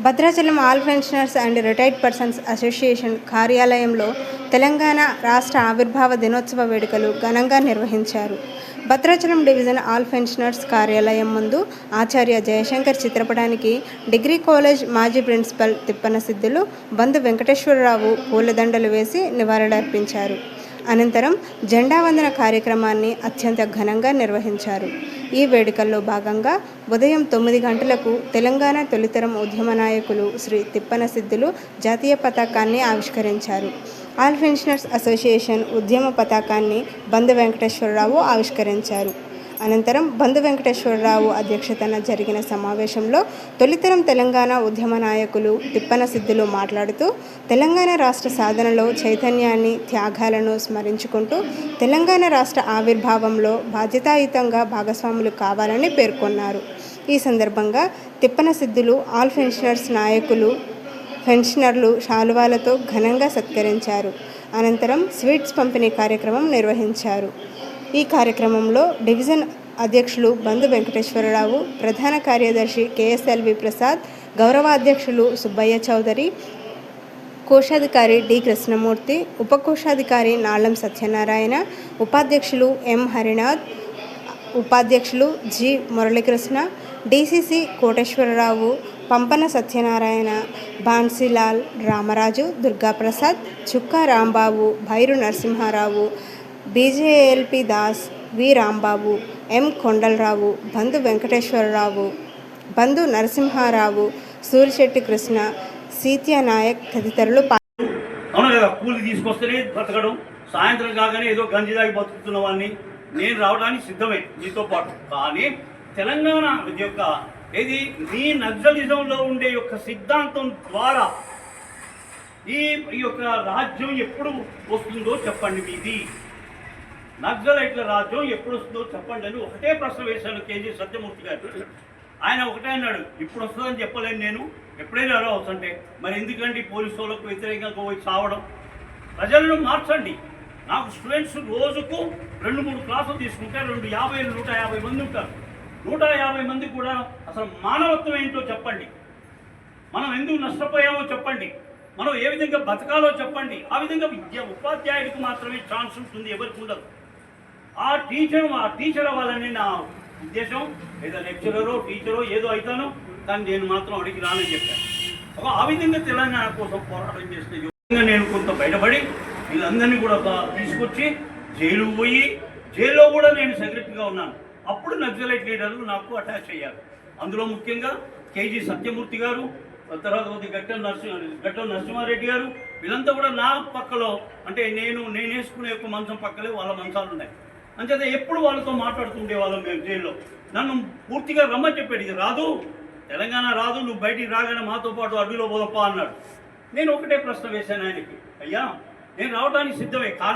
Bhadrachalam all pensioners and retired persons association కార్యాలయంలో తెలంగాణ రాష్ట్ర ఆవిర్భావ దినోత్సవ వేడుకలు ఘనంగా నిర్వహించారు. భద్రాచలం డివిజన్ ఆల్ పెన్షనర్స్ కార్యాలయం ముందు ఆచార్య జయశంకర్ చిత్రపటానికి డిగ్రీ కాలేజ్ మాజీ ప్రిన్సిపల్ తిప్పన సిద్ధులు, బంధు వెంకటేశ్వరరావు పూలదండలు వేసి నివాళులర్పించారు. అనంతరం జెండా వందన కార్యక్రమాన్ని అత్యంత ఘనంగా నిర్వహించారు. ఈ వేడుకల్లో భాగంగా ఉదయం 9 గంటలకు తెలంగాణ తొలితరం ఉద్యమ నాయకులు శ్రీ తిప్పన సిద్ధులు జాతీయ పతాకాన్ని ఆవిష్కరించారు. ఆల్ పెన్షనర్స్ అసోసియేషన్ ఉద్యమ పతాకాన్ని బంధు వెంకటేశ్వరరావు ఆవిష్కరించారు. అనంతరం బంధు వెంకటేశ్వరరావు అధ్యక్షతన జరిగిన సమావేశంలో తొలితరం తెలంగాణ ఉద్యమ నాయకులు తిప్పన సిద్ధులు మాట్లాడుతూ తెలంగాణ రాష్ట్ర సాధనలో చైతన్యాన్ని, త్యాగాలను స్మరించుకుంటూ తెలంగాణ రాష్ట్ర ఆవిర్భావంలో బాధ్యతాయుతంగా భాగస్వాములు కావాలని పేర్కొన్నారు. ఈ సందర్భంగా తిప్పన సిద్ధులు ఆల్ పెన్షనర్స్ నాయకులు పెన్షనర్లు శాలువాలతో ఘనంగా సత్కరించారు. అనంతరం స్వీట్స్ పంపిణీ కార్యక్రమం నిర్వహించారు. ఈ కార్యక్రమంలో డివిజన్ అధ్యక్షులు బంధు వెంకటేశ్వరరావు, ప్రధాన కార్యదర్శి కేఎస్ఎల్వి ప్రసాద్, గౌరవ అధ్యక్షులు సుబ్బయ్య చౌదరి, కోశాధికారి డి కృష్ణమూర్తి, ఉపకోశాధికారి నాళం సత్యనారాయణ, ఉపాధ్యక్షులు ఎం హరినాథ్, ఉపాధ్యక్షులు జి మురళీకృష్ణ, డిసిసి కోటేశ్వరరావు, పంపన సత్యనారాయణ, బాన్సీలాల్ రామరాజు, దుర్గాప్రసాద్, చుక్కా రాంబాబు, భైరు నరసింహారావు, బీజేఎల్పి దాస్, వి రాంబాబు, ఎం కొండలరావు, బంధు వెంకటేశ్వరరావు, బంధు నరసింహారావు, సూరిశెట్టి కృష్ణ, సీత్య నాయక్ తదితరులు అవును కదా. కూలి తీసుకొస్తేనే బతకడం, సాయంత్రం కాగానే ఏదో గంజి దాగి బతుకుతున్న వాడిని నేను రావడానికి సిద్ధమే మీతో పాటు. కానీ తెలంగాణ యొక్క ఏది మీ నక్సలిజంలో ఉండే యొక్క సిద్ధాంతం ద్వారా ఈ యొక్క రాజ్యం ఎప్పుడు వస్తుందో చెప్పండి. మీది నక్సలైట్ల రాజ్యం ఎప్పుడు వస్తుందో చెప్పండి అని ఒకటే ప్రశ్న వేశాను కేజీ సత్యమూర్తి గారు. ఆయన ఒకటే అన్నాడు, ఇప్పుడు వస్తుందని చెప్పలేను నేను, ఎప్పుడైనా రావచ్చంటే. మరి ఎందుకంటే పోలీసు వాళ్ళకు వ్యతిరేకంగా పోయి చావడం? ప్రజలను మార్చండి. నాకు స్టూడెంట్స్ రోజుకు 2-3 క్లాసులు తీసుకుంటే 150 మంది ఉంటారు. 150 మంది కూడా అసలు మానవత్వం ఏంటో చెప్పండి, మనం ఎందుకు నష్టపోయామో చెప్పండి, మనం ఏ విధంగా బతకాలో చెప్పండి. ఆ విధంగా ఉపాధ్యాయుడికి మాత్రమే ఛాన్స్ ఉంటుంది, ఎవరికి ఉండదు. ఆ టీచర్ అవ్వాలని నా ఉద్దేశం. లేదా లెక్చరరో టీచరో ఏదో అవుతానో, కానీ నేను మాత్రం అడిగి రానని చెప్పాను. ఆ విధంగా తెలంగాణ కోసం పోరాటం చేస్తే విధంగా నేను కొంత బయటపడి వీళ్ళందరినీ కూడా తీసుకొచ్చి జైలు పోయి, జైల్లో కూడా నేను సెక్రటరీగా ఉన్నాను. అప్పుడు నక్సలైట్ లీడర్లు నాకు అటాచ్ అయ్యారు. అందులో ముఖ్యంగా కేజీ సత్యమూర్తి గారు, తర్వాత గట్టం నరసింహారెడ్డి గారు, వీళ్ళంతా కూడా నా పక్కలో, అంటే నేను వేసుకునే యొక్క మంచం పక్కలే వాళ్ళ మంచాలు ఉన్నాయి. అంచేత ఎప్పుడు వాళ్ళతో మాట్లాడుతుండే వాళ్ళం మేము జైల్లో. నన్ను పూర్తిగా రమ్మని చెప్పాడు, ఇది రాదు, తెలంగాణ రాదు, నువ్వు బయటికి రాగానే మాతో పాటు అడ్డులో పోదప్పా అన్నాడు. నేను ఒకటే ప్రశ్న వేశాను ఆయనకి, అయ్యా నేను రావడానికి సిద్ధమే, కారణం